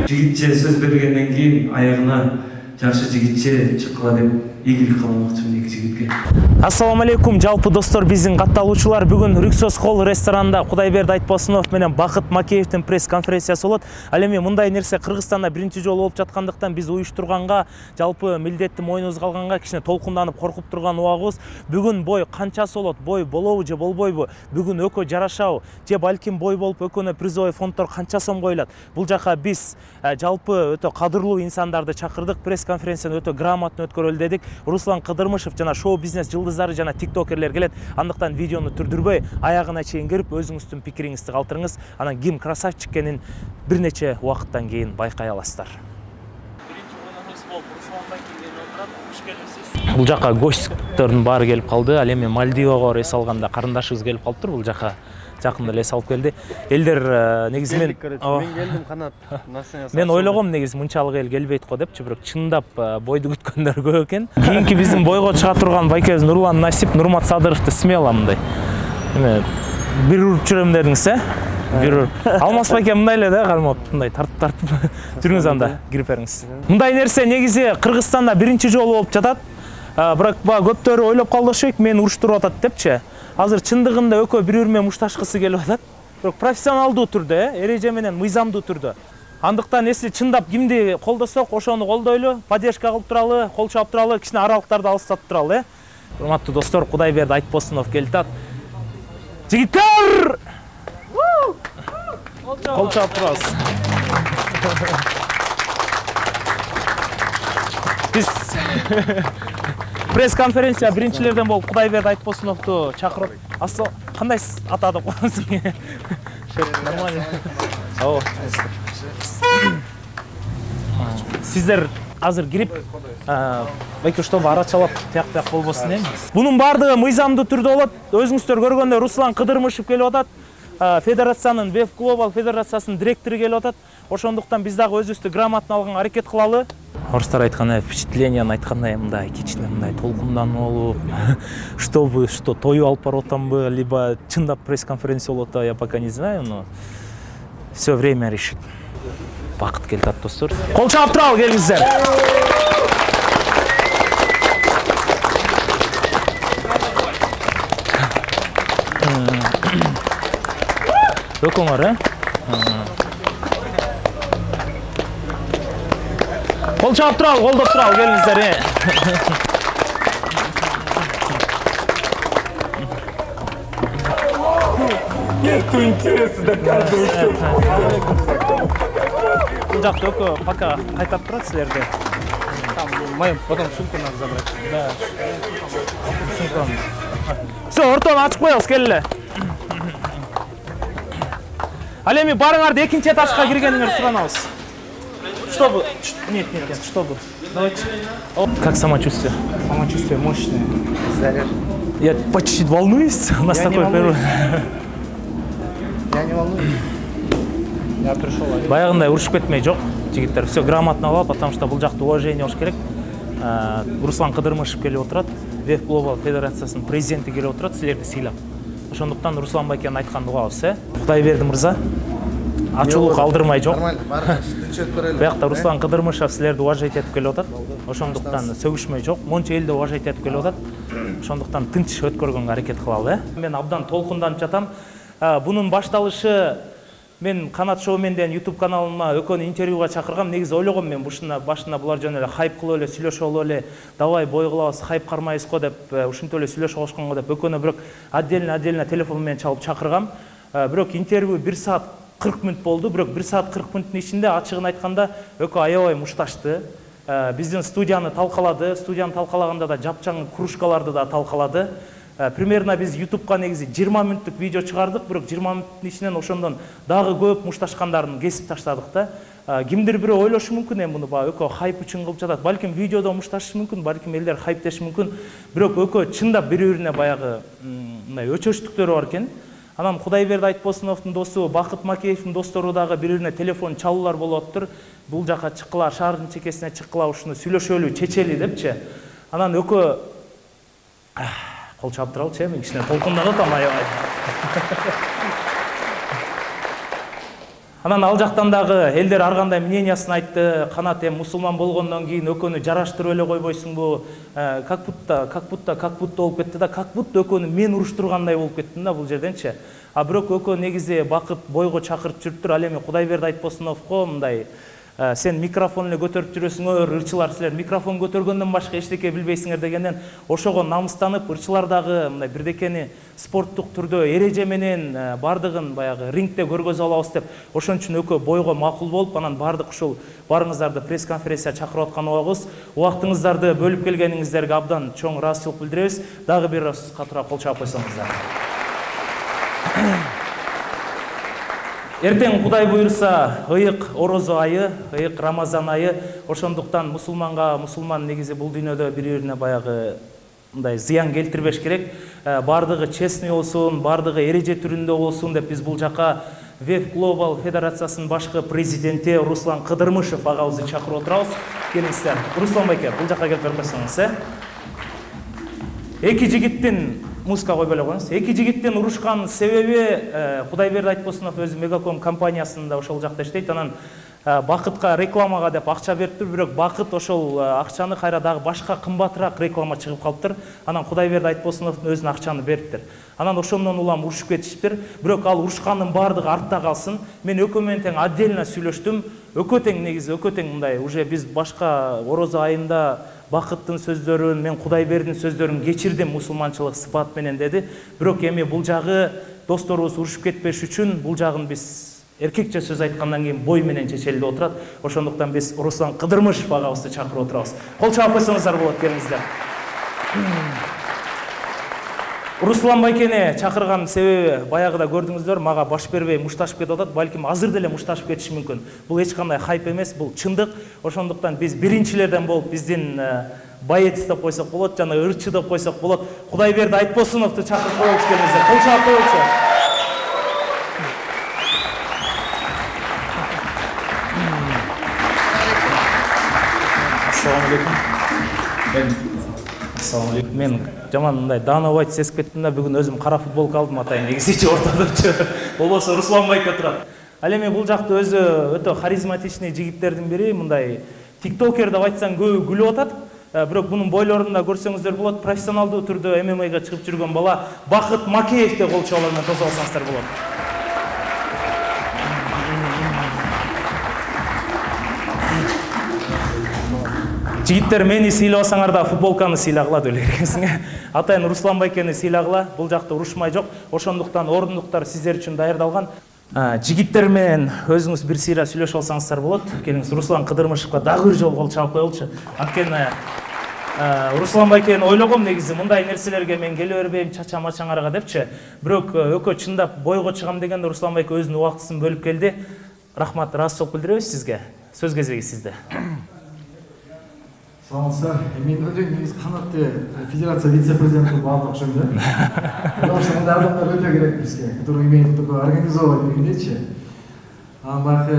Жигитче сөз бергенден кийин аягына жакшы жигитче чыккыла деп ийгилик каалмакчымын эки жигитке. Ассаламу алейкум, жалпы достор, биздин катталуучулар бүгүн Рюксос холл ресторанында Кудайберди Айтбосунов менен Бакыт Макеевдин пресс-конференциясы болот. Ал эми мындай нерсе Кыргызстанда биринчи жолу болуп жаткандыктан биз уюштурганга, жалпы милдетти мойнубузга алганга кичине толкунданып коркуп турган убагыбыз. Бүгүн бой канчасы болот, бой болобу же болбойбу, бүгүн өкө жарашабы же балким бой болуп өкөнө призовый фонддор канча сом коюлат. Бул жака биз жалпы өтө кадырлуу инсандарды чакырдык, пресс-конференцияны өтө грамотно өткөрөлү дедик. Руслан Кыдырмышев жана шоу-бизнес жылдыздары жана тиктокерлер келет. Андыктан видеону түрдүрбөй аягына чейин кирип өзүңүздүн пикириңизди калтырыңыз. Анан ким красавчик экенин бир нече убакыттан кийин байкай аласыздар. Бул жака гостьтордун баары келип калды. Ал эми Мальдивага эс алганда карындашыбыз келип калыптыр. Бул жака жакында эле эс алып келди. Элдер негизи мен келдим канат. Мен ойлогом негизи мынчалык эл келбейт го депчи, бирок чындап бойду күткөндөр көп экен. Кийинки биздин бойго чыга турган байкебиз Нурлан Насип, Нурмат Садыровду смело мындай. Эме бир уруп жүрөм дедиңиз, Бир уруп. Алмаз байке мындай эле да, кармап, мындай тартып жүрүңүз анда, кирип бериңиз. Мындай нерсе негизи Кыргызстанда биринчи жолу болуп жатат. Бирок көптөрү ойлоп калды окшойт, мени уруштуруп атат депчи. Азыр чындыгында өкө бири-бири менен мушташкысы келип атат. Бирок профессионалдуу түрдө, эреже менен мыйзамдуу түрдө. Андыктан эсли чындап кимди колдосок, ошону колдойлу, поддержка кылып туралы, кол чаап туралы, кичине аралыктарды алыстатып туралы. Урматтуу достор, Кудайберди Айтбосунов келип атат. Жигиттер! Кол чаап турабыз. Биз пресс-конференция биринчилерден болуп Кудайберди Айтбосуновду чакырып, кандай атады коесуң? Нормально. Сиздер азыр кирип, байке чтобы арачалап тияк болбосун эми. Бунун баардыгы мыйзамдуу түрдө болот. Өзүңүздөр көргөндөй Руслан Кыдырмышев келип атат. Федерациянын Веб Глобал Федерациясынын директору келип атат. Ошондуктан биз дагы өзүбүздү грамотно алганга аракет кылалы. Орустар айткандай, впечатленияны айткандай, мындай кичине мындай толкунданып болуп, что тою алып барып атамбы, либо чындап пресс-конференция болот, я пока не знаю, но все время решит. Бакыт келип атат достор. Кол чаап туралы келиңиздер. Өкөңөр, Кол чаап туралы, колдоп туралы келиңиздер. Нету интереса доказывать. Бул жакта өкө пока кайтап турат силерди. Мою потом сумку надо забрать. Да. Сумканы. Всё, ортону ачып коебуз, келеле. Ал эми барыңарды экинчи этажга киргениңерди суранабыз. Чтобы... Нет, чтобы... Давайте. Как самочувствие? Самочувствие мощное. Заряд. Я почти волнуюсь. У нас такой первый. Я не волнуюсь. Я пришел. Баягындай урушуп кетмей жок. Жигиттер все грамотно алып, потому что бул жакта уважение болуш керек. Руслан Кыдырмышев келип отурат. Веб Глобал Федерациясынын президенти келип отурат, силерди сыйлап. Ошондуктан Руслан байкенин айтканын угабыз, Кудайберди мырза. Ачуулук алдырмай жок. Нормально, баары тынчып көрөлү. Биякта Руслан Кыдырмышев силерди уважать этип келип атат. Ошондуктан сөгүшмөй жок. Монча элди уважать этип келип атат. Ошондуктан тынч өткөргөнгө аракет кылалы, Мен абдан толкунданып жатам. Бунун башталышы мен Канат Шоуменден YouTube каналыма өкөнү интервьюга чакыргам. Негизи ойлогом мен башында булар жөн эле хайп кылып эле сүйлөшүп алып эле, давай бой кылабыз, хайп кармайбызго деп, ушинтип эле сүйлөшүп алышканга деп өкөнү бирок отдельно телефон менен чалып чакыргам. Бирок интервью 1 саат 40 мүнөт болду, бирок 1 саат 40 мүнөттүн ичинде ачыгын айтканда өкө аябай мушташты. Биздин студияны талкалады. Студияны талкалаганда да жапчаң кружкаларды да талкалады. Примерно биз YouTube'га негизи 20 мүнөттүк видео чыгардык, бирок 20 мүнөттүн ичинен ошондон дагы көп мушташкандарын кесип таштадык да. Кимдир бирөө ойлошу мүмкүн эми муну өкө хайп үчүн кылып жатат. Балким видеодо мушташышы мүмкүн, балким элдер хайптеши мүмкүн. Бирок өкө чындап бири-бирине баягы мындай өчөчтүктөрү бар экен. Анан Кудайберди Айтбосуновдун досу Бакыт Макеевдин достору дагы бири-бирине телефон чалуулар болуп атыптыр. Бул жака чыккыла, шаардын чекесине чыккыла, ушуну сүйлөшөлү, чечели депчи. Анан өкө Кол чаап туралычы, мен кичине толкунданып атам аябай. Анан ал жактан дагы элдер ар кандай мнениясын айтты. Канат мусулман болгондон кийин экөөнү жараштырып эле койбойсуңбу? Как будто болуп кетти да, как будто экөөнү мен уруштургандай болуп кеттим да бул жерденчи. А бирок экөө негизи бакыт бойго чакырып жүрүптүр. Ал эми Кудайберди Айтбосуновго мындай сен микрофон эле көтөрүп жүрөсүңөр, ырчылар силер микрофон көтөргөндөн башка эчтеке билбейсиңер дегенден ошого намыстанып, ырчылар дагы мындай бирдекени спорттук түрдө эреже менен бардыгын баягы рингде көргөзө алабыз деп, ошон үчүн экөө бойго макул болуп, анан бардык ушул барыңыздарды пресс-конференция чакырып аткан убагыбыз, убактыңыздарды бөлүп келгениңиздерге абдан чоң ыраазычылык билдиребиз. Дагы бир раз катыра кол чаап койсоңуздар. Эртең Кудай буйрса, ыйык орозо айы, ыйык Рамазан айы. Ошондуктан мусулман негизи бул дүйнөдө бири-бирине баягы мындай зыян келтирбеш керек. Бардыгы честный болсун, бардыгы эреже түрүндө болсун деп биз бул жака Веб Global Федерациясынын башкы президенти Руслан Кыдырмышев агабызды чакырып отурабыз. Келиңиздер. Руслан байке, бул жака келип көрсөңүз. Эки жигиттин музыка койбой эле коюңуз. Эки жигиттин урушкан себеби Кудайберди Айтбосунов өзү Мегаком компаниясында ошол жакта иштейт. Анан Бакытка рекламага деп акча бериптир, бирок Бакыт ошол акчаны кайра дагы башка кымбатыраак реклама чыгып калыптыр. Анан Кудайберди Айтбосуновдун өзүнүн акчаны бериптир. Анан ошондон улам урушуп кетиштир. Бирок ал урушкандын бардыгы артта калсын. Мен экөө менен тең отдельно сүйлөштүм. Экөө тең негизи, экөө тең мындай уже биз башка орозо айында Бакыттын сөздөрүн, мен Кудайбердинин сөздөрүн кечирдим мусулманчылык сыпат менен деди. Бирок эми бул жагы досторубуз урушуп кетпеш үчүн бул жагын биз эркекче сөз айткандан кийин бой менен чечели деп отурат. Ошондуктан биз Руслан Кыдырмышев агабызды чакырып отурабыз. Кол чаап койсоңуздар болот, келиңиздер. Руслан байкени чакырган себеби баягыда көрдүңүздөр, мага баш бербей мушташып кетип атат. Балким азыр деле мушташып кетиши мүмкүн. Бул эч кандай хайп эмес, бул чындык. Ошондуктан биз биринчилерден болуп биздин боец деп койсок болот, жана ырчы деп койсок болот. Кудайберди Айтбосуновду чакырып коелучу, келиңиздер. Кол чаап коелучу. Assalamu alaikum. Мен жаман мындай даанабайт сезип кеттим да, бүгүн өзүм кара футболка алдым атайын, негизичи ортадачы. Болбосо Руслан байке турат. Ал эми бул жакта өзү өтө харизматичный жигиттердин бири, мындай тиктокер деп айтсаң көбү күлүп атат. Бирок бунун бойлорунда көрсөңүздөр болот, профессионалдуу түрдө ММАга чыгып жүргөн бала Бакыт Макеевди кол чабуулар менен тосуп алсаңыздар болот. Жигиттер, мени сыйлабасаңар да футболканы сыйлагыла деп элексиң. Атайын Руслан байкени сыйлагыла. Бул жакта урушмай жок. Ошондуктан ордундуктар сиздер үчүн даярдалган. Жигиттер менен өзүңүз бир сыйра сүйлөшүп алсаңыздар болот. Келиңиз Руслан Кыдырмышевга дагы бир жолу кол чаап коелучу. Анткени Руслан байкени ойлогом негизи мындай нерселерге мен келе бербейм чача-мачаңарга депчи. Бирок экөө чындап бойго чыгам дегенде Руслан байке өзүнүн убактысын бөлүп келди. Рахмат, ыраазычылык билдиребиз сизге. Сөз кезеги сизде. Саламатсыздар. Мен негизи канатты федерация вице-президенти болуп окшойм да. Потому что мындай адамдар өтө керек бизге, которые имеют такое организовать дегендечи. Анан баягы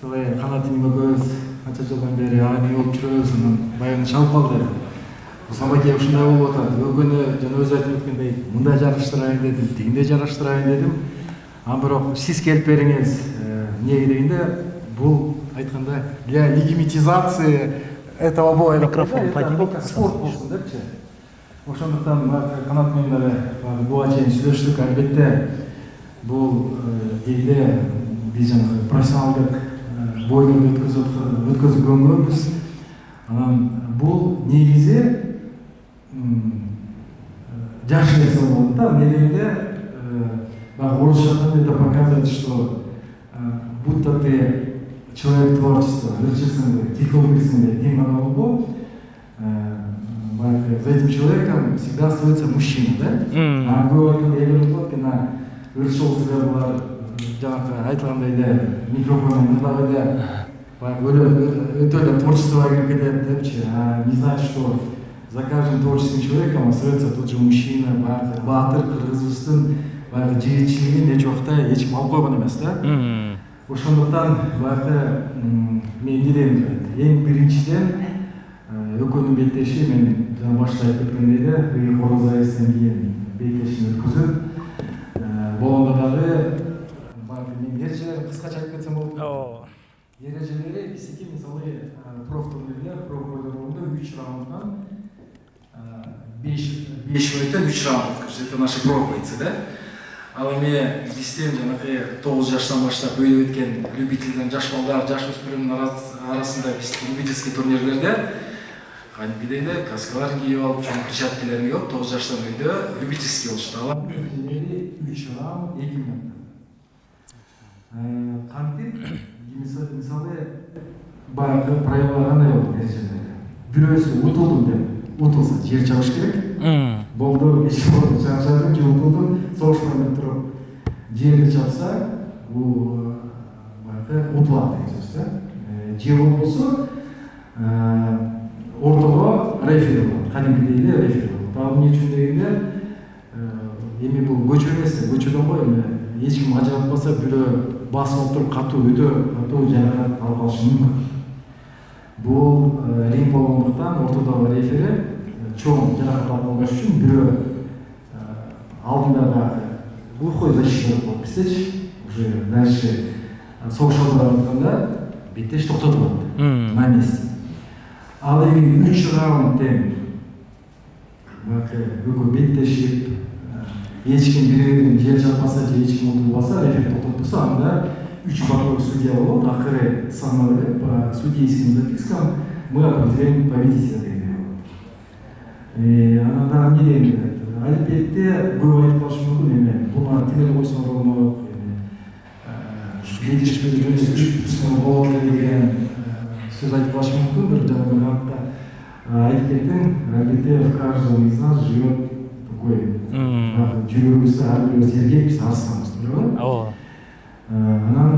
солай канат имөгөбүз, канча жылдан бери ага эмне болуп жүрөбүз, анан баягы чалып калды. Руслан байке ушундай болуп атат. Өгүнү жана өзү айтып өткөндөй мындай жарыштырайын дедим, тигиндей жарыштырайын дедим. Анан бирок сиз келип бериңиз. Эмнеге дегенде бул айтканда для легитимизации этого боя микрофон спорт болсун депчи. Ошондуктан канат менен дагы буга чейин сүйлөштүк. Албетте бул элде биз жанагы профессионалдык бойлорду өткөзүп көргөнбүз. Анан бул негизи жакшы нерсе болот да. Эмне дегенде орусча это показывает, что будто ты человек творчества, ырчысың, тиктокерсың, тең гана болбоп, за этим человеком всегда остается мужчина, да? А көп эле болот, жана ырчылсыздар булар жанагы айтылгандай эле микрофон мындагы эле өтө эле творчествого кирип кетет депчи. Не знать, что за каждым творческим человеком остается тот же мужчина, баатыр, кыргызыбыздын баягы жигитчилигин эч убакта эч ким алып койгон эмес да. Ошондуктан баягы мен дейм, эң биринчиден Экөөнүн беттеши мен жана башта айтып кеткендей эле короз айыстан кийин беттешин өткөзүп болгондо дагы мен эрежелерин кыскача айтып кетсем болот. Эрежелери биздики мисалы проф турнирлер, проф бойлорунда 3 раунддан 5 өтө 3 раунд өткөрүшөт. Это наши проф бойцы, да? Ал эми бизден жанагы 9 жаштан баштап бөлүп өткен любительден жаш балдар, жаш өспүрүмдөр арасында биз любительский турнирлерде кантип эле каскалар кийип алып, чоң перчаткаларын кийип 9 жаштан өйдө любительский болушту. Алар 3 раунд 2 минут. Кантип мисалы баягы правилалар кандай болот эрежелер? Бирөөсү утулдум деп утулса жер чабыш керек. Болду, эч болду, чарчадым, же утулдум, согуштан туруп жерди чапса, бул баягы утулат деген сөз да. Же болбосо ортого рефери болот, кадимкидей эле рефери болот. Ал эмне үчүн дегенде, эми бул көчө эмес, көчөдөн го эми эч ким ажыратпаса, бирөө басып алып туруп катуу жаракат алып калышы мүмкүн. Бул ринг болгондуктан ортодогу рефери чоң жаракат алып калбаш үчүн бирөө алдындагы глухой защита болуп бизчи, уже дальше согуша баратканда беттеш токтотуп алат на месте. Ал эми 3 раунд тең экөө беттешип, эч ким бири-бирин жер чаппаса же эч ким утулбаса, рефери токтотпосо, анда 3 боковой судья болот. Акыры самый по судейским запискам мы определяем победителя деген болот. Анан эмне дейм? Албетте көп айтып калышы мүмкүн эми. Буну тиле койсоң болмок, беттеш менен жүрүп болот деген сөз айтып калышы мүмкүн. Бир жанагы кантта айтып кеттим. Албетте в каждом из нас живет такой жүрөгүбүз, ар бирибиз эркекпиз, арыстанбыз, туурабы? Анан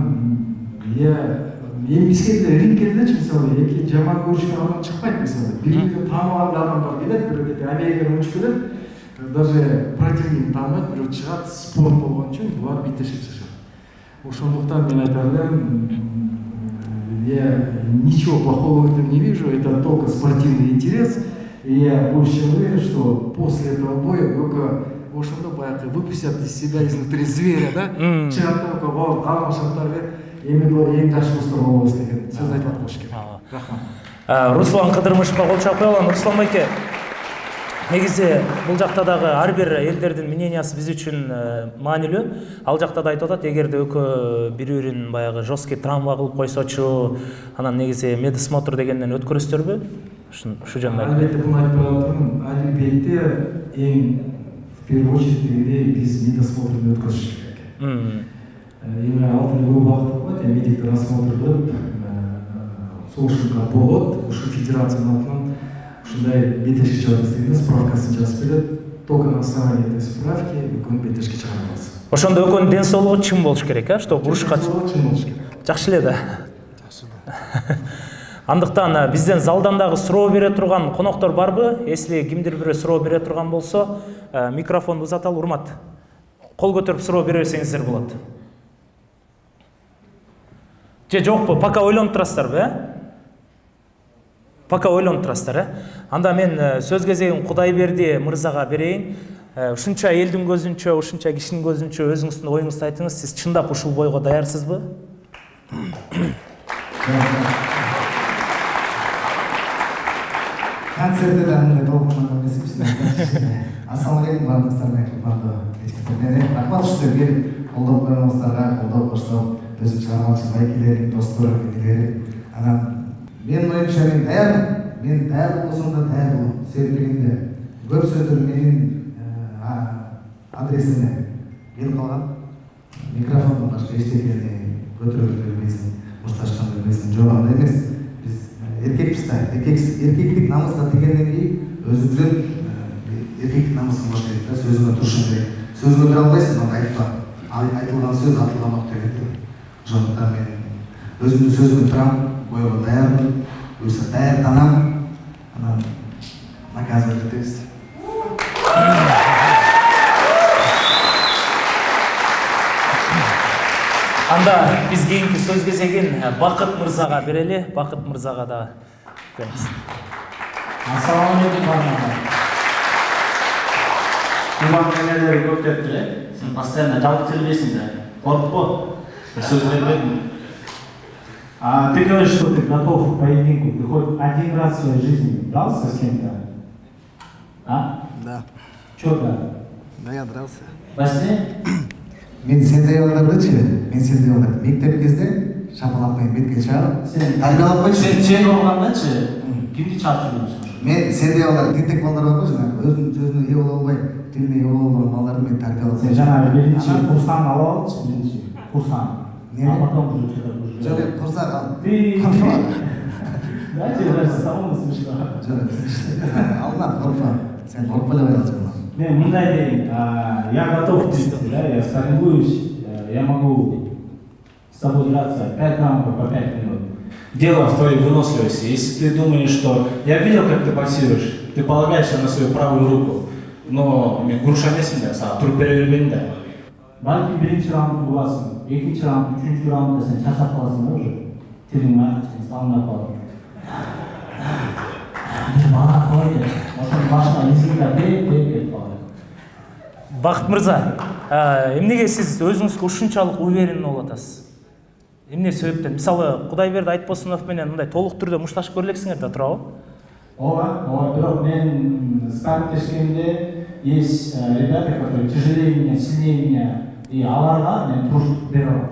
эми бизге деле рингке делечи мисалы эки жаман көрүшкөн адам чыкпайт мисалы. Бири-бирин тааныбаган адамдар келет, бирөө Америкадан учуп келет, даже противник тааныбайт, бирөө чыгат, спорт болгон үчүн булар беттешип чыгышат. Ошондуктан мен айтар элем, я ничего плохого в этом не вижу, это только спортивный интерес. И я больше уверен, что после этого боя только ошондо баягы выпустят из себя изнутри зверя, да? Чыгат только баары калган шарттарды эми бул эң жакшы достор болобуз деген сөз айтып атканбыз керек. Рахмат. Руслан Кыдырмышевга кол чапкы алам. Руслан байке, негизи бул жакта дагы ар бир элдердин мнениясы биз үчүн маанилүү. Ал жакта да айтып атат, эгерде экөө бири-бирин баягы жесткий травма кылып койсочу, анан негизи медосмотр дегенден өткөрөсүзбү? Ушу жөнүндө. Албетте буну айтпай атам, албетте эң в первую очередь биз медосмотрду өткөрүш керек. Эми алтын көп убакыт болот, медиктер осмотрдуп, согушууга болот. Ушу федерациянын атынан ушундай беттешке чыгабыз дегенде справкасын жазып берет. Только на основании этой справки экөөнүн беттешке чыгара алабыз. Ошондо экөөнүн ден соолугу чың болуш керек, чтобы урушка чың болуш керек. Жакшы эле да. Жакшы да. Андыктан бизден залдан дагы суроо бере турган коноктор барбы? Если кимдир бирөө суроо бере турган болсо, микрофонду узаталы, урмат. Кол көтөрүп суроо бере берсеңиздер болот. Же жокпу? Пока ойлонуп турасыздарбы, Пока ойлонуп турасыздар, Анда мен сөз кезегин Кудайберди мырзага берейин. Ушунча элдин көзүнчө, ушунча кишинин көзүнчө өзүңүздүн оюңузду айтыңыз. Сиз чындап ушул бойго даярсызбы? Концертте андай толкунган эмеспиз. Ассалам алейкум баарыңыздарга, урматтуу кечкилер. Рахмат ушундай келип колдоп коюңуздарга, колдоп баштап өзүм чыгармачы байкелерим, достор, кетилери. Анан мен оюмча мен даяр болсом да даяр болом. Себебинде көп сөздөр менин адресиме келип калган. Микрофондон башка эчтекени көтөрүп бербейсиң, мушташкан бербейсиң. Жок, андай эмес. Эркекпиз да, эркектик намыска тигенден кийин өзүңдүн эркектик намысын баш керек да, сөзүңө турушуң керек. Сөзүңө тура албайсың, анда айтпа. Айтылган сөз атылган ок деген. Ошондуктан мен өзүмдүн сөзүмө турам, бойго даярмын, буюрса даярданам. Анан наказывать этебиз. Анда биз кийинки сөз кезегин Бакыт мырзага берели. Бакыт мырзага да беребиз. Ассалаумағалейкум барлығына. Туған нелері көп деп тұр, сен постоянно жалғыз жүрбейсің де. Қорықпа. Сөз бермедім. Ты говоришь, что ты готов к поединку. Ты хоть один раз в своей жизни дрался с кем-то? А? Да. Чё да? Да, я дрался. Во сне? Мен сендей балдарды мен сендей балдарды мектеп кезде шапалақпен бетке шығарып, тәрбиелеп қойшы. Сен болғанданшы, кімді чартып жүрмісің? Мен сендей балдар, тентек балдар бар ғой, жаңағы өзінің сөзіне ие бола албай, тіліне ие бола алған балдарды мен тәрбиелеп Sen жаңағы бірінші курстан алып алшы, бірінші курстан. Не? А потом уже что-то Жоқ, құрсақ ал. Ты... Дайте даже самому смешно. Алынады, қорықпа. Сен қорықпай аласың. Не, мындай дейін, я готов, в принципе, да, я соревнуюсь, я могу с тобой драться 5 раундов по 5 минут. Дело в твоей выносливости. Если ты думаешь, что... Я видел, как ты боксируешь, ты полагаешься на свою правую руку, но мен груша емеспін де, саған тұрып бере бермеймін де. Балки бірінші раунд боласың, екінші раунд, үшінші раундда сен шаршап қаласың да уже. Тілің сен салынып қалады. Бала қойды, осының башына езгілер деп кетіп қалады. Бақыт мырза, эмнеге сіз өзіңізге ушунчалык уверен болуп атасыз? Эмне себептен? Мисалы, Кудайберди Айтбосунов менен мындай толук түрдө мушташып көрөлексиңер да, туурабы? Ооба, бирок мен спаррингтешкенде есть ребята, которые тяжелее меня, сильнее меня, и аларга мен туруштук бере алам.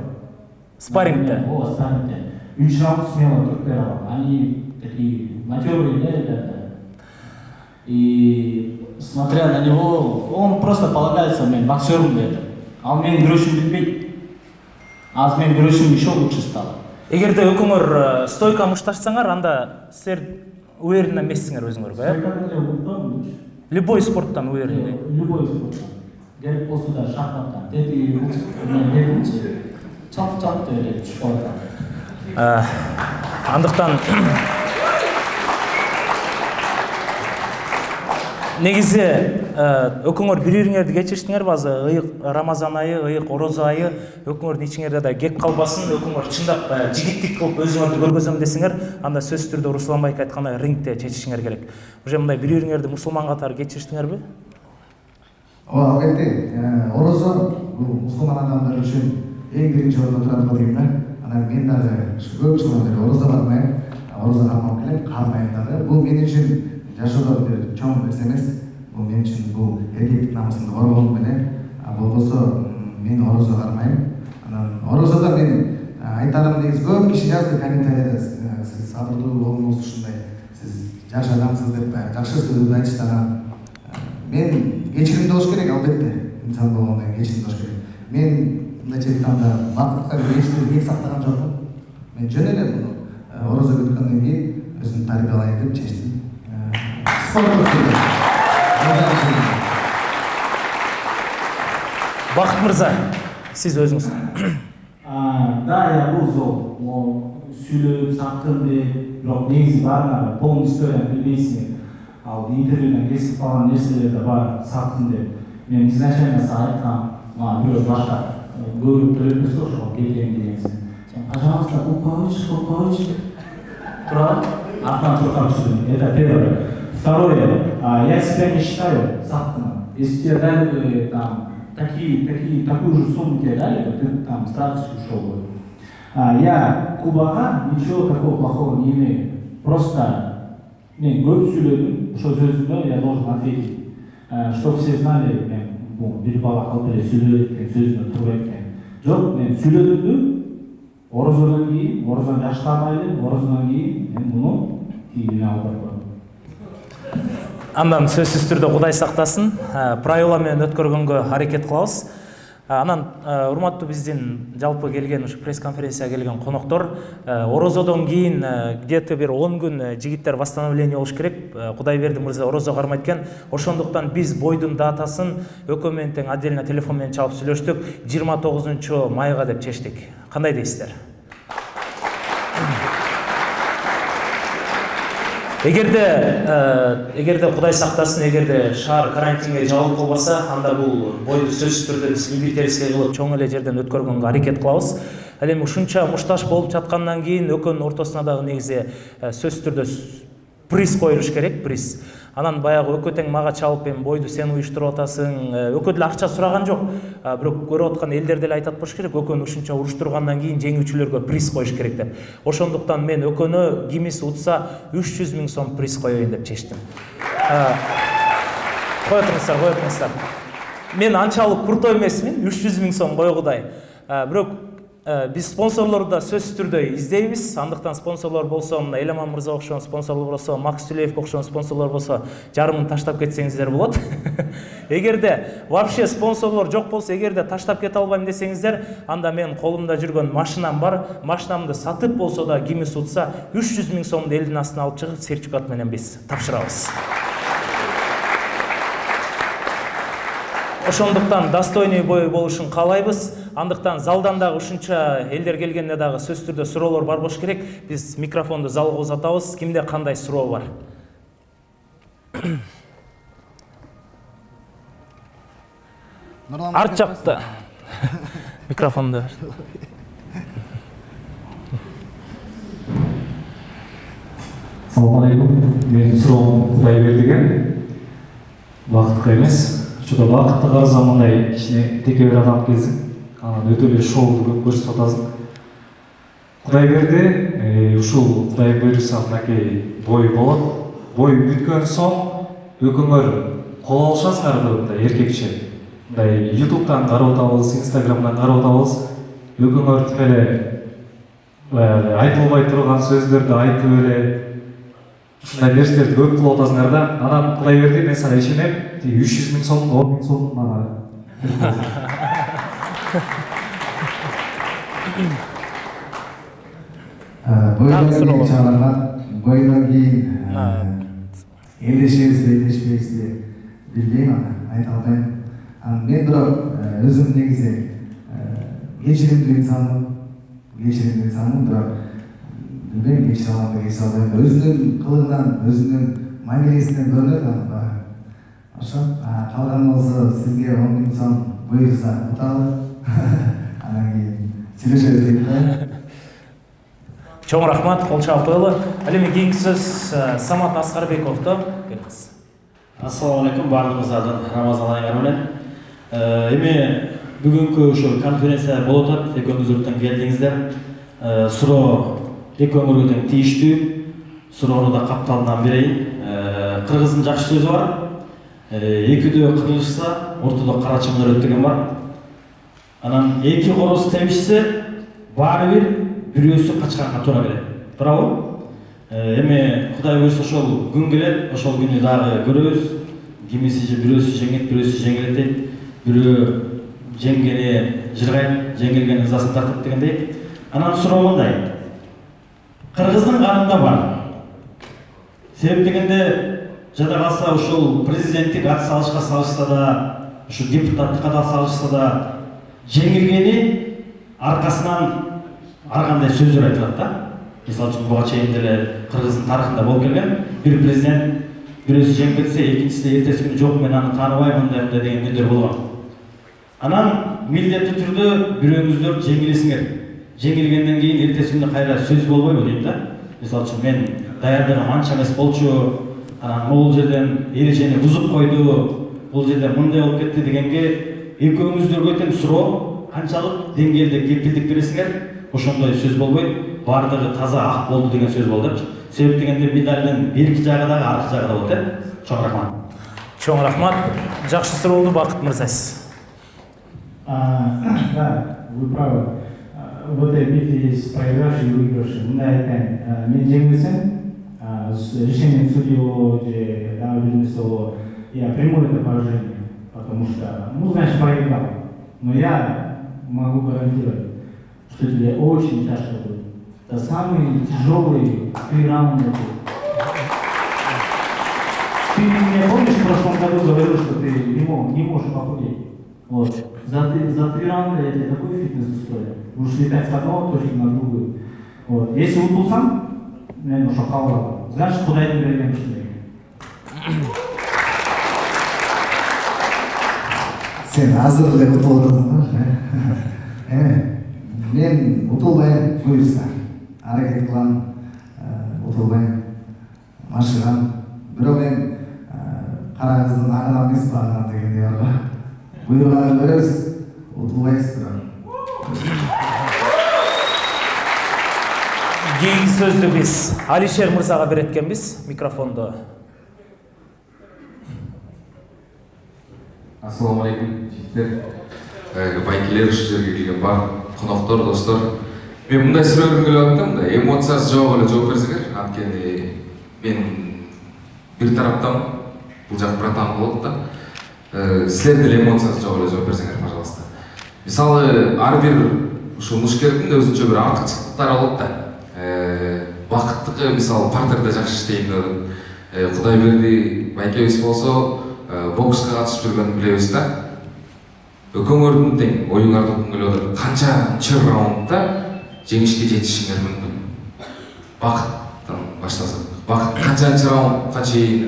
Спаррингте? Ооба, спаррингте. 3 раунд смело туруп бере алам. Они такие матерые, да, ребята. И смотря на него, он просто полагается мен боксером деді. Ал мен күрөшүм билбейт. Аз мен күрөшүм еще лучше стало. Эгерде өкүңөр стойка мушташсаңар, анда силер уверен эмессиңер өзүңөргө, э? Любой спорттан уверен. Любой спорттан. Керек болсо да шахматтан, тетиги мен чап-чап деп түшүп калат. Андыктан негизи өкүңөр бири-бириңерди кечириштиңерби, азыр ыйык Рамазан айы, ыйык Орозо айы, өкүңөрдүн ичиңерде да кеп калбасын, өкүңөр чындап жигиттик кылып өзүңөрдү көргөзөм десеңер, анда сөзсүз түрдө Руслан байке айткандай рингте чечишиңер керек. Уже мындай бири-бириңерди мусулман катары кечириштиңерби? Ооба, албетте, Орозо бул мусулман адамдар үчүн эң биринчи орунда турат го дейм да. Анан мен дагы көп жылдан бери Орозо бармайм, Орозо калмап келем, калмайм дагы. Бул мен үчүн жашоодо бир чоң нерсе эмес. Бул мен үчүн бул эркектик намысымды коргоом менен, болбосо мен Орозо кармайм. Анан Орозодо мен айтарым негизи көп киши жазды комментарийде, сиз сабырдуу болуңуз ушундай, сиз жаш адамсыз деп жакшы сөздөрдү айтыштаган. Мен кечиримдүү болуш керек, албетте. Инсан болгондон кийин кечиримдүү болуш керек. Мен мындайча айтканда бакытка эч сактаган жокмун. Мен жөн эле Орозо бүткөндөн кийин өзүмдү тарбиялайын деп чечтим. Бақыт мырза, сиз өзүңүз. Да, я был зол, но сүйлөп, сактырды, бирок негизи баарына полный историяны билбейсиң. Ал интервьюдан кесип калган нерселер да бар, сактын деп. Мен изначально айткам, бирөө башка көрүп төлөпөсө ошого келген дегенсиң. Сен, пожалуйста, койчу. Турат, артынан турган үчүн. Это первое. Второе, я себя не считаю сактным. Если тебе дали там такую же сумму тебе дали, то ты там старше ушел бы. Я Кубаға ничего такого плохого не имею. Просто мен көп сүйлөдүм, ошол сөзүмдө я должен ответить. Чтоб все знали, мен бир бала калып эле сүйлөп экен, сөзүнө туруп экен. Жок, мен сүйлөдүмдү, Орозодон кийин, Орозону жаштабайлы, Орозодон кийин мен муну тийине албай коем. Андан сөзсүз түрдө Кудай сактасын, правила менен өткөргөнгө аракет кылабыз. Анан урматтуу биздин жалпы келген ушу пресс-конференцияга келген коноктор, Орозодон кийин где-то бир 10 күн жигиттер восстановление болуш керек. Кудайберди мырза Орозо кармайт экен. Ошондуктан биз бойдун датасын экөө менен тең отдельно телефон менен чалып сүйлөштүк. 29 майга деп чечтик. Кандай дейсиздер? Эгерде Кудай сактасын, эгерде шаар карантинге жабылып калбаса, анда бул бойду сөзсүз түрдө биз любительский кылып чоң эле жерден өткөргөнгө аракет кылабыз. Ал эми ушунча мушташ болуп жаткандан кийин экөөнүн ортосуна дагы негизи сөзсүз түрдө приз коюш керек, приз. Анан баягы өкөтең мага чалып эми бойду сен уюштуруп атасың. Өкө деле акча сураган жок. Бирок көрүп аткан элдер деле айтат болуш керек, өкөнү ушунча уруштургандан кийин жеңүүчүлөргө приз коюш керек деп. Ошондуктан мен өкөнү кимис утса 300 000 сом приз коёюн деп чечтим. Кое туруңуздар. Мен анчалык куртой эмесмин, 300 000 сом койгудай. Бирок биз спонсорлорду да сөзсүз түрдө издейбиз. Андыктан спонсорлор болсо, мына Эламан мырза окшогон спонсорлор болсо, Макс Сүлеев окшогон спонсорлор болсо, жарымын таштап кетсеңиздер болот. Эгерде вообще спонсорлор жок болсо, эгерде таштап кете албайм десеңиздер, анда мен колумда жүргөн машинам бар. Машинамды сатып болсо да кимис утса 300 000 сомду элдин астына алып чыгып, сертификат менен биз тапшырабыз. Ошондуктан достойный бой болушун каалайбыз. Андыктан залдан дагы ушунча элдер келгенде дагы сөзсүз түрдө суроолор бар болуш керек. Биз микрофонду залга узатабыз. Кимде кандай суроо бар? Арт жакта. Микрофонду бер. Assalomu alaykum. Mening suro'im Xudoyberdiga. Vaqtga emas. Şurada vaqtda qarasam mындай içine teke bir adam kelsin. Анан өтө эле шоуду көп көрсөтүп атасың. Кудайберди, ушул Кудай буйруса мынакей бой болот. Бой бүткөн соң өкүңөр кол алышасыңар мындай эркекче. Мындай YouTube'дан карап атабыз, Instagram'дан карап атабыз. Өкүңөр тип эле айтылбай турган сөздөрдү айтып эле ушундай нерселерди көп кылып атасыңар да. Анан Кудайберди, мен сага ишенем, 300 000 сом, 10 000 сом мага. Бойдан чаларга, бойдан кийин элдешебиз, элдешпейбизди билбейм, айта албайм. Мен бирок өзүм негизи кечиримдүү инсанмын, бирок билбейм, кечире аламбы, кечире албайм. Өзүнүн кылыгынан, өзүнүн мамилесинен көрүнөт анан. Ошо калган болсо сизге 10 000 сом буйруса уталы. Анан кийин сүйлөшөбүз дейт да. Чоң рахмат, кол чалып коелу. Ал эми кийинки сөз Самат Аскарбековдо келиңиз. Ассаламу алейкум, баардыгыңыздардан Рамазан айы менен. Эми бүгүнкү ошо конференция болуп атат, экөөңүздөрдөн келдиңиздер. Суроо экөөңөргө тең тийиштүү. Суроону да капталынан берейин. Кыргыздын жакшы сөзү бар. Экидөө кырылышса, ортодо кара чыңгыр өт деген бар. Анан эки короз тебишсе, баары бир бирөөсү качканга туура келет. Браво. Эми Кудай буйруса ошол күн келет, ошол күнү дагы көрөбүз. Кимиси же бирөөсү жеңет, бирөөсү жеңилет дейт. Бирөө жеңгени жыргайт, жеңилген ызасын тартат дегендей. Анан суроо мындай. Кыргыздын канында бар. Себеп дегенде жада калса ошол президенттик ат салышка салышса да, ошол депутаттыкка да салышса да, жеңилгени аркасынан ар кандай сөздөр айтылат да. Мисалы үчүн буга чейин деле Кыргыздын тарыхында болуп келген. Бир президент бирөөсү жеңип кетсе, экинчиси эртеси күнү жок, мен аны тааныбайм мындай деген күндөр болгон. Анан милдеттүү түрдө бирөөңүздөр жеңилесиңер. Жеңилгенден кийин эртеси күнү кайра сөз болбойбу дейм да. Мисалы үчүн мен даярдыгым анча эмес болчу, анан могул жерден эрежени бузуп койду, бул жерде мындай болуп кетти дегенге экөөңүздөргө тең суроо канчалык деңгээлде кепилдик бересиңер, ошондой сөз болбойт. Бардыгы таза ак болду деген сөз болду. Себеп дегенде медалдын берки жагы дагы аркы жагы да болот, Чоң рахмат. Чоң рахмат. Жакшы суроо болду, Бакыт мырза. Да, вы правы. В этой битве есть проигравшие и выигравшие. Мындай айтайын, мен жеңилсем, решением судьи дагы билмесе, я приму это поражение, потому что, значит, проиграл. Но я могу гарантировать, что тебе очень тяжко будет. Это самые тяжелые 3 раунда. Ты мне помнишь, в прошлом году говорил, что ты не можешь похудеть. Вот. За 3 раунда я тебе такой фитнес устрою. Будешь летать с одного точки на другую. Вот. Если утулсам, мен ошо калбадым. Значит, Кудайдын берген ушундай. Сен азыр эле утулуп атасың да. Мен утулбайм, буйруса. Аракет кылам, утулбайм. машыган. Бирок мен кара кыздын аңына эмес багынан дегендей бар го. Буйруганы көрөбүз, утулбайбыз бирок. Кейинки сөздү биз Алишер мырзага берет экенбиз. Микрофонду. Ассаламу алейкум, жигиттер. Байкелер, ушу жерге келген бар коноктор, достор. Мен мындай суроо келип аттым да, эмоциясы жок эле жооп берсеңер, анткени мен бир тараптан бул жак братан болот да. Силер деле эмоциясы жок эле жооп берсеңер, пожалуйста. Мисалы, ар бир ушу мушкердин өзүнчө бир артыкчылыктары болот да. Бакыттыкы, мисалы, партерде жакшы иштейм деп, Кудай берди, байкебиз болсо, бокска катышып жүргөнүн билебиз да. Өкөңөрдүн тең, оюңарды окуп келип отуруп, канчанчы раундда жеңишке жетишиңер мүмкүн. Бакыттан баштасак. Бакыт канчанчы раундга чейин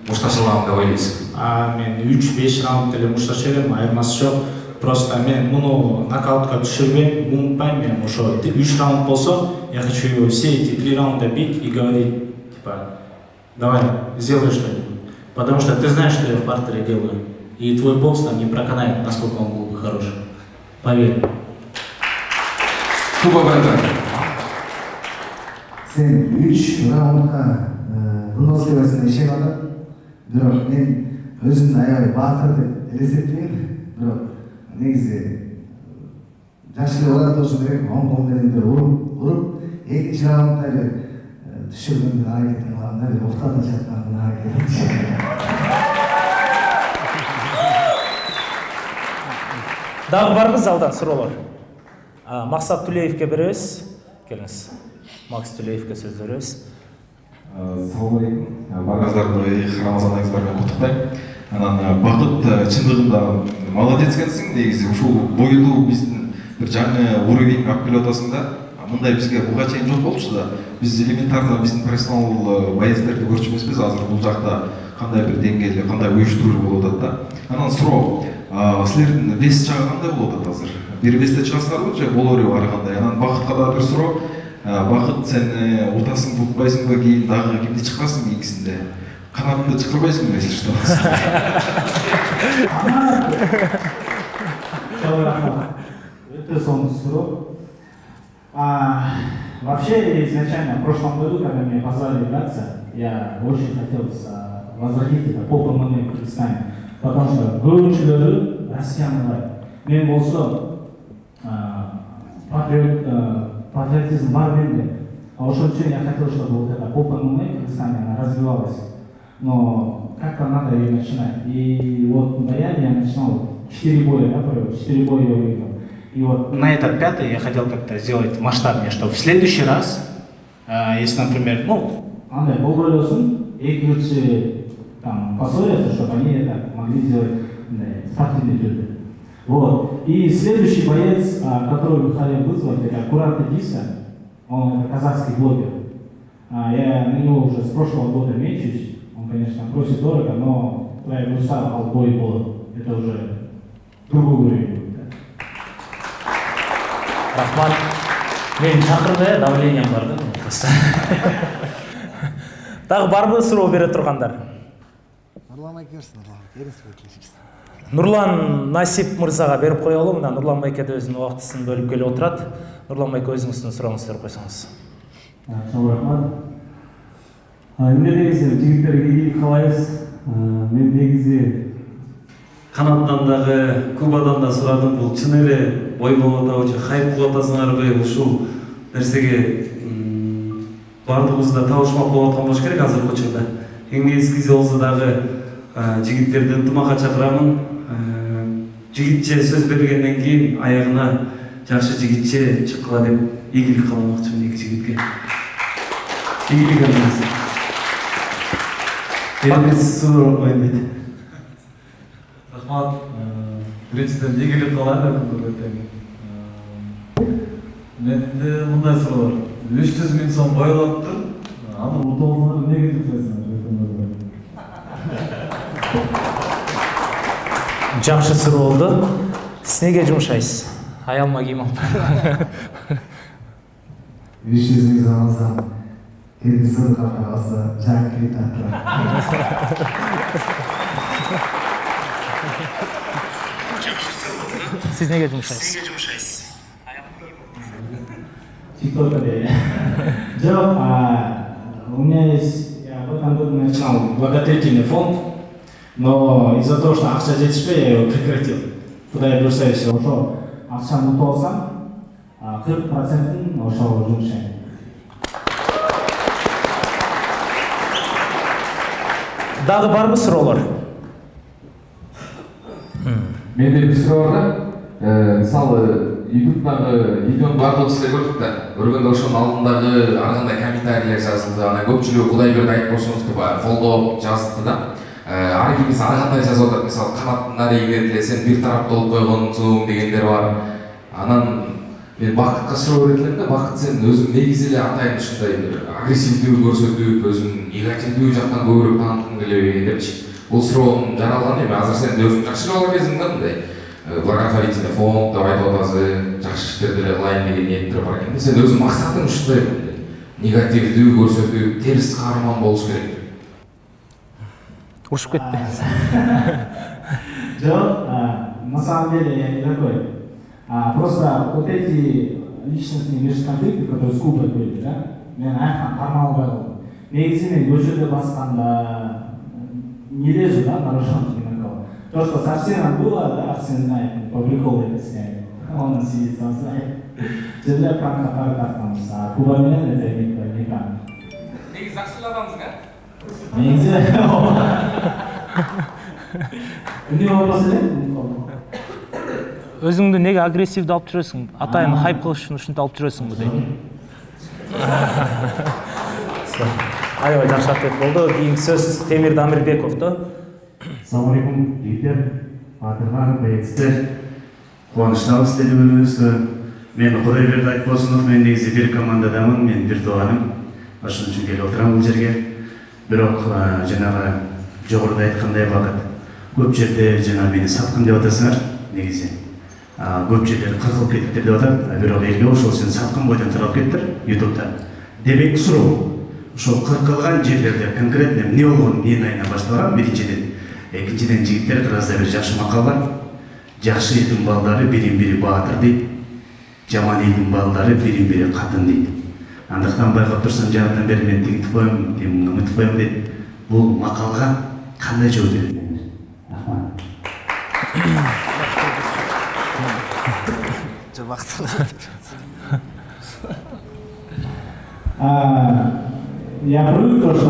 мушташа алам деп ойлойсуз? Мен 3-5 раунд деле мушташа берем, айырмасы жок. Просто мен муну нокаутка түшүрбөйм, унутпайм, мен ошо 3 раунд болсо, я хочу все эти 3 раунда бить и говорить, типа, давай, сделай что-нибудь. Потому что ты знаешь, что я в партере делаю. И твой бокс там не проканает, насколько он был бы хорош. Поверь. Куба Бендер. Сен 3 раундга выносливостьуна ишенип атат. Бирок мен өзүмдү аябай баатыр деп элестетпейм. Бирок негизи жакшы эле болот болушу керек. Оң кол менен бир уруп, экинчи раундда бир түшүргөндүн аракетин кылам да, бир уктатып жаткандын аракетин. Дагы барбы залдан суроолор? Максат Тулеевке беребиз. Келиңиз. Макс Тулеевке сөз беребиз. Ассаламу алейкум. Барыңыздарды Рамазан айыңыздар менен куттуктайм. Анан Бакыт чындыгында молодец экенсиң, негизи ушул бойду биздин бир жаңы уровеньге алып келип атасың да. Мындай бизге буга чейин жок болчу да. Биз элементарно биздин профессионал боецтерди көрчү эмеспиз. Азыр бул жакта кандай бир деңгээлде, кандай уюштуруу болуп атат да. Анан суроо, силердин вес жагы кандай болуп атат азыр? Бир весте чыгасыңарбы же болоору ары кандай? Анан Бакытка дагы бир суроо. Бакыт, сен утасың, утпайсыңбы, кийин дагы кимди чакырасың кийинкисинде? Канатты чакырбайсыңбы, если что? Это сон суроо. Вообще, изначально, в прошлом году, когда меня позвали играться, я очень хотел возвратить это по ММА в Кыргызстане. Потому что көбүнчүлөрү россияндар. Мен болсо патриотизм бар менде. А ошон үчүн я хотел, чтобы вот эта по ММА в Кыргызстане она развивалась. Но как-то надо ее начинать. И вот в Баяне я начинал 4 боя, да, провел, 4 боя я выиграл. И вот на этот 5-й я хотел как-то сделать масштабнее, чтобы в следующий раз, если, например, андай болбойлосун, экинчи там поссорятся, чтобы они это могли сделать спортивный турнир. Вот. И следующий боец, который вы хотели вызвать, это Курат Эдиса, он казахский блогер. Я на него уже с прошлого года мечусь. Он, конечно, просит дорого, но твоя гуса албой было. Это уже другой уровень. Рахмат. Мен чакырды, давлением бар да. Дагы барбы суроо бере тургандар? Нурлан Насип мырзага берип коелу. Мына Нурлан байке да өзүнүн убактысын бөлүп келип отурат. Нурлан байке өзүңүздүн сурооңузду берип койсоңуз. Рахмат. Эмне дегенсиз, жигиттерге ийгилик каалайбыз. Мен негизи канаттан дагы, Кубадан да сурадым. Бул чын эле ой болуп атабы же хайп кылып атасыңарбы? Ушул нерсеге баардыгыбыз да табышмак болуп аткан болуш керек азыркы учурда. Эң негизгиси болсо дагы жигиттерди ынтымакка чакырамын. Жигитче сөз бергенден кийин аягына жакшы жигитче чыккыла деп ийгилик кааламакчымын эки жигитке. Ийгилик эмес. Эмес суроо койбойт. Рахмат. Биринчиден ийгилик каалайм өкүмгө. Менде мындай суроо бар. 300 000 сом бойлоптур. Аны утоосуңар эмнеге жүрсөңөр өкүмгө? Жакшы суроо болду. Сиз неге жумшайсыз? Аялма кийим алып. 300 000 сом алсам, Elini sığır kalkan alsa can kilit attı. Siz neге жумушайсыз? ТикТока де. Жоқ, у меня есть, я в этом году начинал благотворительный фонд, но из-за того, что ақша жетіспей, я его прекратил. Құдай бұйырса, если ошо ақшаны ұтып алсам, 40%-ын ошо жұмсаймын. Дагы барбы суроолор? Менде бир суроо бар да. Мисалы, YouTube'дагы видеону бардыгы силер көрдүк да. Көргөндө ошонун алдындагы ар кандай комментарийлер жазылды. Анан көпчүлүгү Кудайберди айтып койсоңуз баягы колдоп жазды да. Ар ким ар кандай жазып атат. Мисалы, канаттын нарегине деле сен бир тарапта болуп койгонсуң дегендер бар. Анан мен Бакытка суроо берет элем да. Бакыт, сен өзүң негизи эле атайын ушундай бир агрессивдүү көрсөтүп, өзүң негативдүү жактан көбүрөөк тааныткың келеби депчи. Бул суроонун жаралганы эми азыр сен өзүң жакшы жабар кезиң да, мындай благотворительный фонд деп айтып атасың, жакшы иштерди эле кылайын деген ниеттер бар экен. Сен өзүң максатың ушундай негативдүү көрсөтүп, терс каарман болуш керек. Ушуп кетти. Жоқ, на самом деле я не такой. Просто вот эти личностные межконфликты, которые с Кубой были, да, мен айкан кармалбай калдым. Негизи мен көчөдө басканда не лезу, да, нарушал кинокол. То, что со Арсеном было, да, Арсен знает, по приколу это сняли. Он сидит, он знает. Жерле пранка таркаттамыз, а Куба менен это не пранк. Негизи акчаладамыз, да? Негизи эмне болбосо эле? Өзүңдү неге агрессивдүү алып жүрөсүң? Атайын хайп кылыш үчүн ушинтип алып жүрөсүңбү дейт. Аябай жакшы ответ болду. Кийинки сөз Темир Дамирбековдо. Assalamu alaikum, жигиттер, батырлар, байецтер. Кубанычтабыз телебөлүүбүзгө. Мен Кудайберди Айтбосунов, мен негизи бир командадамын, мен бир тууганым. Ошон үчүн келип отурам бул жерге. Бирок жанагы жогоруда айткандай Бакыт, көп жерде жана мени саткын деп атасыңар, негизи. Көп жерлер кыркылып кетиптир деп атат. Бирок элге ошол сен саткын бойдон таралып кеттир YouTube'да. Демек суроо. Ошол кыркылган жерлерде конкретно эмне болгон, эмненин айына башталган биринчиден. Экинчиден жигиттер кыргызда бир жакшы макал бар. Жакшы элдин балдары бирин-бири баатыр дейт. Жаман элдин балдары бирин-бири катын дейт. Андыктан байкап турсаң, жанатан бери мен тигинтип коем, мен мынтип коем дейт. Бул макалга кандай жооп берет? Рахмат. Я привык, то, что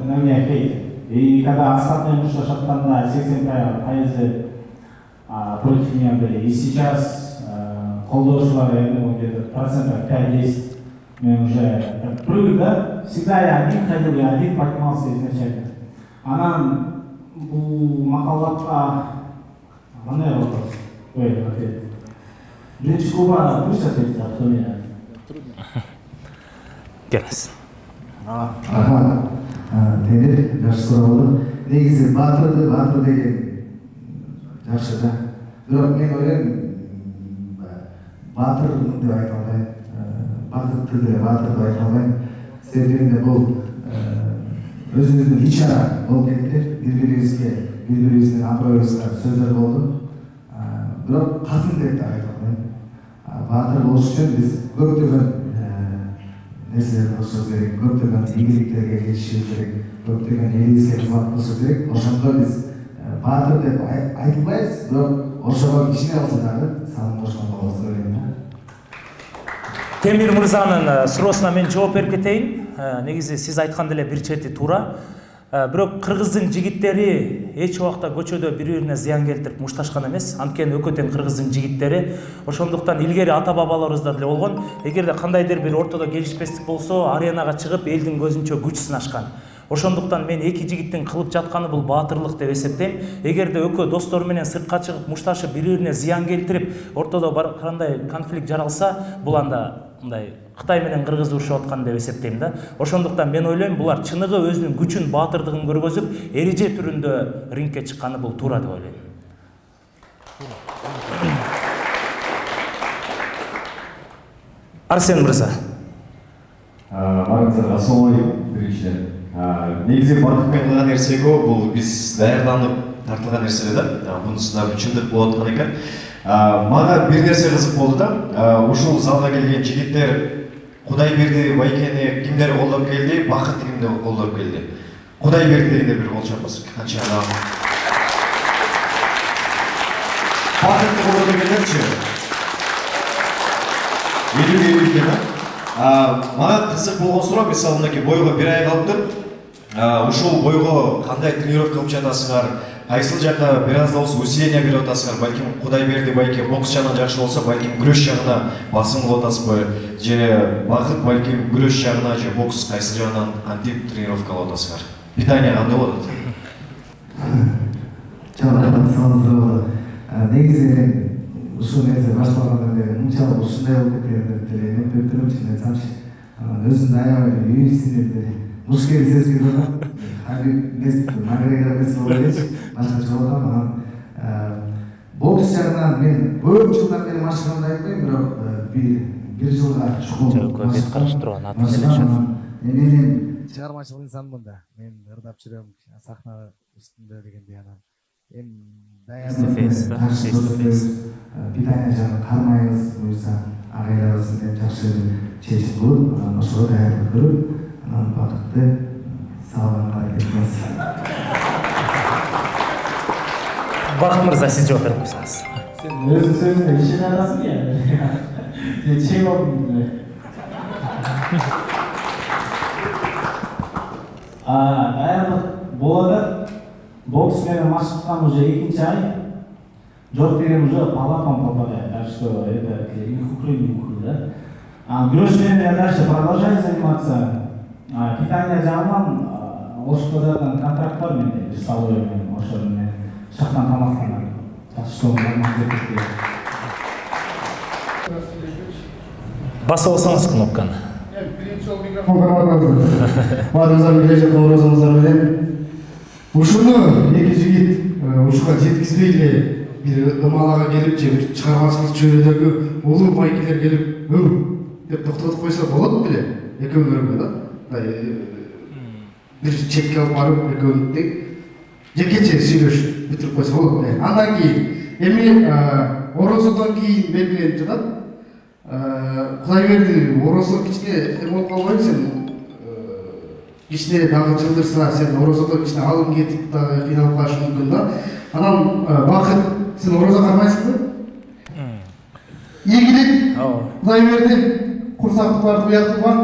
на меня хейтят. И когда остатные мужчины шаттанда 80% против меня были. И сейчас колдошла, я думаю, где-то процентов 5-10. Мы уже привык, да? Всегда я один ходил, я один поднимался изначально. Она у макалатка, она вопрос. Ой, ответ. Биринчи Куба пусть ответит, а кто меня? Келес. Рахмат. Темир, жакшы суроо болду. Негизи батыр деген жакшы да. Бирок мен ойлойм, батырмын деп айта албайм. Бакытты деп батыр деп айта албайм. Себебинде бул өзүбүздүн ич ара болуп кетти. Бири-бирибиздин аброюбузга сөздөр болду. Бирок катын деп да айта албайм. Батыр болуш үчүн биз көптөгөн нерселерди кылышыбыз керек, көптөгөн ийгиликтерге жетишибиз керек, көптөгөн элибизге кызмат кылышыбыз керек. Ошондо биз батыр деп айтылбайбыз, бирок ошого кичине болсо дагы салым кошкон болобуз деп ойлойм. Темир мырзанын суроосуна мен жооп берип кетейин. Негизи сиз айткан деле бир чети туура. Бирок кыргыздын жигиттери эч убакта көчөдө бири-бирине зыян келтирип мушташкан эмес. Анткени өкө тең кыргыздын жигиттери. Ошондуктан илгери ата бабаларыбызда деле болгон. Эгерде кандайдыр бир ортодо келишпестик болсо, аренага чыгып элдин көзүнчө күч сынашкан. Ошондуктан мен эки жигиттин кылып жатканы бул баатырлык деп эсептейм. Эгерде өкө достору менен сыртка чыгып мушташып бири-бирине зыян келтирип, ортодо кандай конфликт жаралса, бул анда мындай Кытай менен Кыргыз урушуп аткан деп эсептейм да. Ошондуктан мен ойлойм, булар чыныгы өзүнүн күчүн, баатырдыгын көргөзүп, эреже түрүндө рингке чыкканы бул туура деп ойлойм. Арсен мырза. Бакыт, баарыңыздарга ассалаумағалейкум биринчиден. Негизи бардык мен кылган нерсе көп, бул биз даярданып тартылган нерселер да. Бунусунда чындык болуп аткан экен. Мага бир нерсе кызык болду да. Ушул залга келген жигиттер Кудайберди байкени кимдер колдоп келди, Бакыт кимдер колдоп келди. Кудайберди дегенде бир кол чаппасың. Канча адам. Бакытты колдоп келгендерчи? 50 экен да. Мага кызык болгон суроо, мисалы мынакей бойго бир ай калыптыр. Ушул бойго кандай тренировка кылып жатасыңар? Кайсыл жака бир аз да болсо усиление берип атасыңар? Балким Кудайберди байке бокс жагынан жакшы болсо, балким күрөш жагына басым кылып атасызбы? Же Бакыт балким күрөш жагына же бокс кайсыл жагынан кантип тренировка кылып атасыңар? Питание кандай болот? Чоң рахмат сұрағыңызға. Негізі мен ушул нерсе башталгандан бери мынчалык ушундай болуп кеткенин эле өтүп чын айтсамчы. Өзүмдү аябай үйсүнүп мушкел сезип тургам. Макгрегор эмес болуп элечи, башкача болот анан. Бокс жагынан мен көп жылдан бери машыгамды айтпайм, бирок бир жылга чукул бет караштырууга натыйжа. Мен чыгармачыл инсанмын да. Мен ырдап жүрөм сахна үстүндө дегендей анан. Питание жагын кармайбыз, буюрса агайларыбыз менен жакшы чечим кылып, анан ошого даярдык көрүп, анан Бакытты салганга аракет кылабыз. Бакыт мырза, сиз жооп берип койсоңуз. Сен өзүң сөзүңө ишене аласың я. Сен чемпион. Даярдык болот. Бокс менен машыктан уже 2-нчи ай. Жооп берем уже палатам попадает, так что это не хухры, да. Күрөш менен я дальше продолжаю заниматься. Питание жагынан Ошкозадан контракт бар менде, бир салой менен, ошо менен шактан тамактанам. Что басып алсаңыз кнопканы. Биринчи жолу микрофонго баарыңыздар келе жаткан оразаңыздар менен ушуну эки жигит ушуга жеткизбей эле бир ымалага келип же бир чыгармачылык чөйрөдөгү улуу майкелер келип деп токтотуп койсо болот беле экөөңөргө да. Бир чекке алып барып экөөңү жекече сүйлөшүп бүтүрүп койсо болот беле. Андан кийин эми орозодон кийин белгиленип жатат. Кудайберди орозо кичине болуп калбайбы сен? Кичине дагы жылдырса сен орозодо кичине алым кетип дагы кыйналып калышы мүмкүн да. Анан Бакыт сен орозо кармайсыңбы? Ийгилик. Кудайберди курсактууларды уятылган.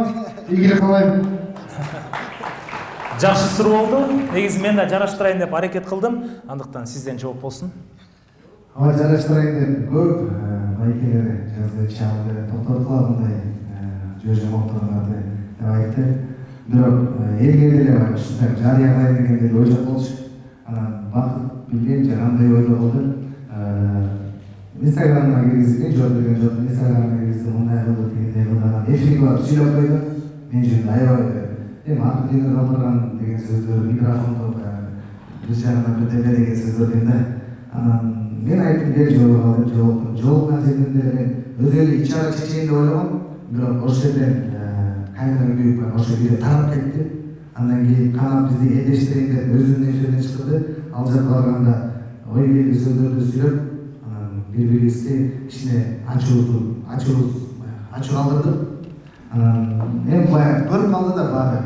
Ийгилик каалайм. Жакшы суроо болду. Негизи мен да жараштырайын деп аракет кылдым. Андыктан сизден жооп болсун. Ага, жараштырайын деп көп байкелер жазды, чалды, токтоткула мындай жөө жамокторларды деп айтты. Бирок элге деле ушундай жарыялайын дегенде ойлоп болчу. Анан Бакыт билген же кандай ойдо болду. Инстаграмга киргизген жооп берген жок. Инстаграмга киргизди, мындай кылды дегендей кылды. Анан эфирге барып сүйлөп койду. Мен жөнүндө аябай аты жөнүн калтырган деген сөздөр, микрофондо бир жагынан бирдеме деген сөздөрдөн да. Анан мен айттым бери жолуккан жерден мен өзү эле ичара чечейин деп ойлогом, бирок ошол жерден камера күйүп ошол видео тарап кетти. Андан кийин канал бизди элдештирейин деп өзүнүн эфирине чыкты. Ал жакка барганда ой келди сөздөрдү сүйлөп, анан бири-бирибизге кичине ачуу калтырдык. Мен көрүп калды да баары.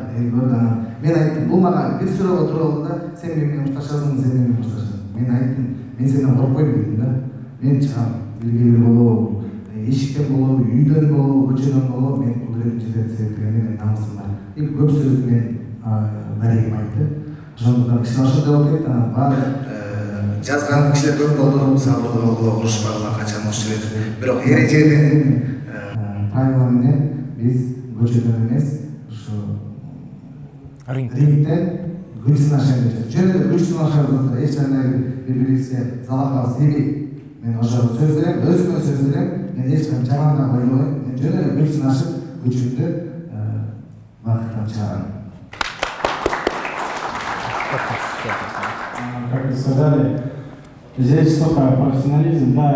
Мен айттым, бул мага бир суроого туура болду да, сен менен мушташасың, сен менен мушташасың. Мен айттым, мен сенден коркпойм дедим да. Мен чыгам, белгилүү болобу, эшиктен болобу, үйдөн болобу, көчөдөн болобу, мен бул жерден жетет деген намысым бар. Көп сөздү мен дарегим айтты. Ошондуктан кичине ошондой болуп кетти. Баары жазган кишилер көп болду, сабырдуу болгула урушпагыла качан ушул эле. Бирок эреже менен правила менен биз көчөдөн эмес, ушу рингден күчүн ашайбыз. Жөнүндө күчүн ашайбыз. Эч кандай бири-бирибизге залакабыз тийбейт. Мен ошого сөз берем, өзүмө сөз берем. Мен эч кандай жаман да ойлобойм. Мен жөн эле күчүн ашып, күчүмдү Бакыттан чыгарам. Как вы сказали, здесь только профессионализм, да,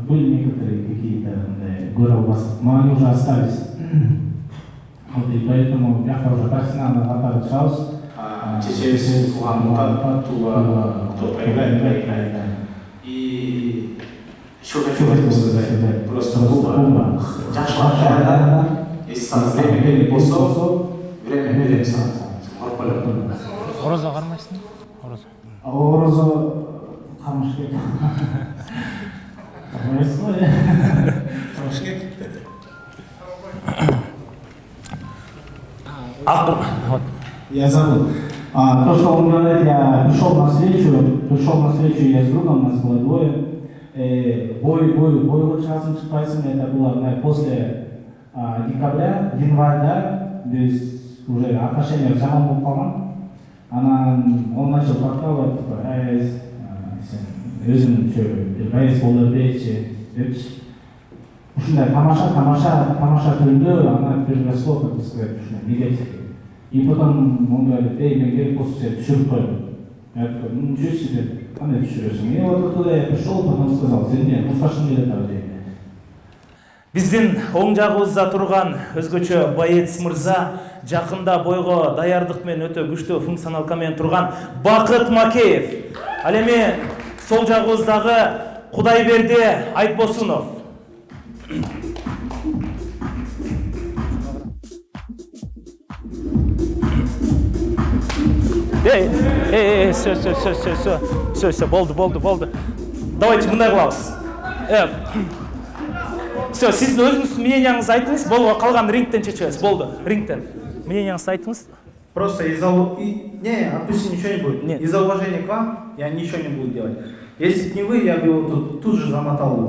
были некоторые какие-то горовбасы, но они уже остались. Поэтому я тоже профессионально катаю чаус. Чечевец, Улан-Удэ, Тува, кто проиграет. И еще хочу сказать, просто Куба. Если сам время болсо, время берем сам. Ораза қармайсың? Ораза қармаш керек. Қармайсың ғой, қармаш керек. Я забыл. То, что он говорит, я пришел на встречу, я с другом, нас было двое. Бой вот часом шықпайсың, это было после декабря, января, то есть уже отношения жаман болып қалған. Он начал подкалывать, өзің бәйіз болар дейші, ушундай тамаша түрүндө ана переросло, как бы сказать, негатив. И потом он говорит, мен керек болса сен түшіріп қойдым. Я такой, ничего себе, қандай түшіресің? И вот оттуда я пришел, потом сказал, сен не, ұрсашың келеді ау деймін. Биздин оң жагыбызда турган өзгөчө боец мырза жакында бойго даярдык менен өтө күчтүү функционалка менен турган Бакыт Макеев. Ал эми сол жагыбыздагы Кудайберди Айтбосунов. Все, болды. Давайте мындай кылабыз. Все, сиздин өзүңүздүн мнениеңизди айтыңыз, болго калган рингтен чечебиз. Болду, рингтен. Мнениеңизди айтыңыз. Просто не, отпусти, ничего не будет. Нет. Из-за уважения к вам я ничего не буду делать. Если бы не вы, я бы его тут же замотал бы.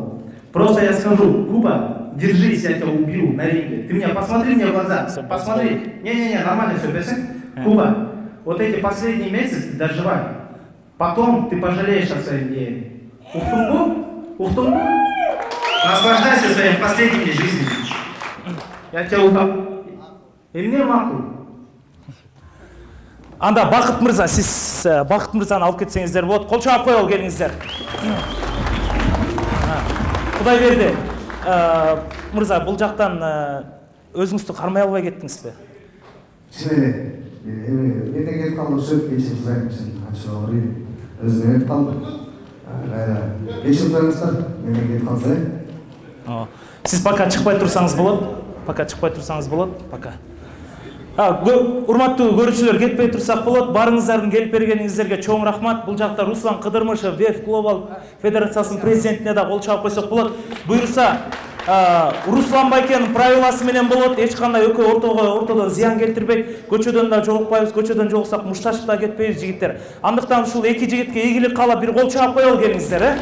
Просто я скажу, Куба, держись, я тебя убью на ринге. Ты меня посмотри мне в глаза, посмотри. Не, нормально все, песен. Куба, вот эти последние месяцы доживай. Потом ты пожалеешь о своем деле. Ухтунгу. Наслаждайся своими последними жизнями. Я тебя утоплю. Или не могу? Анда Бакыт мырза, сиз Бакыт мырзаны алып кетсеңиздер болот. Кол чаап коелу келиңиздер. Кудайберди мырза, бул жактан өзүңүздү кармай албай кеттиңизби? Мен келип калдым, сөзүп кечирип сұраймын сен ачык ауырайын. Өзүм келип калдым. Кечирип коюңуздар, мен келип калсай. Сиз пока чыкпай турсаңыз болот. Пока. Урматтуу көрүүчүлөр, кетпей турсак болот. Барыңыздардын келип бергениңиздерге чоң рахмат. Бул жакта Руслан Кыдырмышев, ВЕФ Глобал Федерациясынын президентине да кол чаап койсок болот. Буюрса, Руслан Байкенин правиласы менен болот. Эч кандай ортодон зыян келтирбейт. Көчөдөн да жолукпайбыз, көчөдөн жолуксак мушташып да кетпейбиз жигиттер. Андыктан ушул эки жигитке ийгилик каалап бир кол чаап коелу келиңиздер,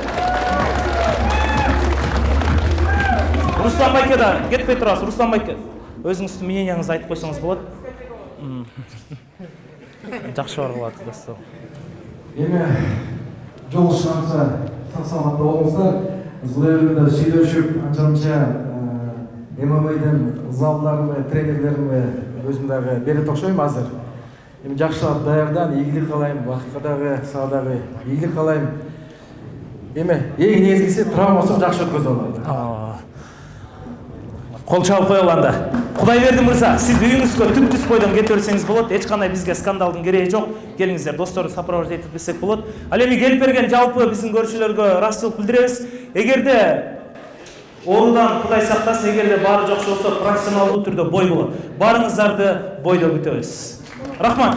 Руслан Байке да кетпей турасыз. Руслан Байке, өзүңүздүн мнениеңизди айтып койсоңуз болот. Жакшы баргыла достор. Эми жолугушканча сак-саламатта болуңуздар. Кудайбердиде сүйлөшүп, анча-мынча ММА'дын залдарымы, тренерлеримге өзүм дагы берет окшойм азыр. Эми жакшылап даярдан, ийгилик каалайм, Бакытка дагы, сага дагы ийгилик каалайм. Эми эң негизгиси травмасын жакшы өткөзүп алат. Кол чаап коелу анда. Кудайберди мырза, сиз үйүңүзгө түп-түз бойдон кете берсеңиз болот. Эч кандай бизге скандалдын кереги жок. Келиңиздер, досторду сопровождать этпесек болот. Ал эми келип берген жалпы биздин көрүүчүлөргө ыраазычылык билдиребиз. Эгерде оорудан Кудай сактасын, эгерде баары жакшы болсо, профессионалдуу түрдө бой болот. Баарыңыздарды бойдо күтөбүз. Рахмат.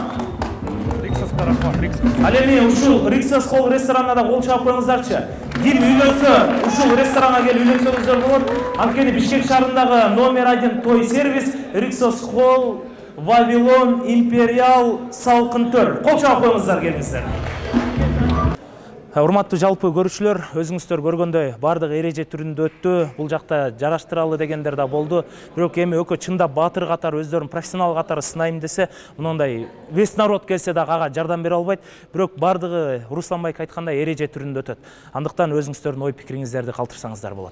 Ал эми ушул Риксос Холл ресторанына да кол чаап коюңуздарчы. Ким үйлөнсө, ушул ресторанга келип үйлөнсөңүздөр болот. Анткени Бишкек шаарындагы номер 1 той сервис Риксос Холл, Вавилон, Империал, Салкын төр. Кол чаап коюңуздар, келиңиздер. Урматтуу жалпы көрүүчүлөр, өзүңүздөр көргөндөй бардык эреже түрүндө өттү. Бул жакта жараштыралы дегендер да болду. Бирок эми өкө чындап баатыр катары өздөрүн профессионал катары сынайм десе, мындай весь народ келсе да ага жардам бере албайт. Бирок бардыгы Руслан Байке айткандай эреже түрүндө өтөт. Андыктан өзүңүздөрдүн ой пикириңиздерди калтырсаңыздар болот.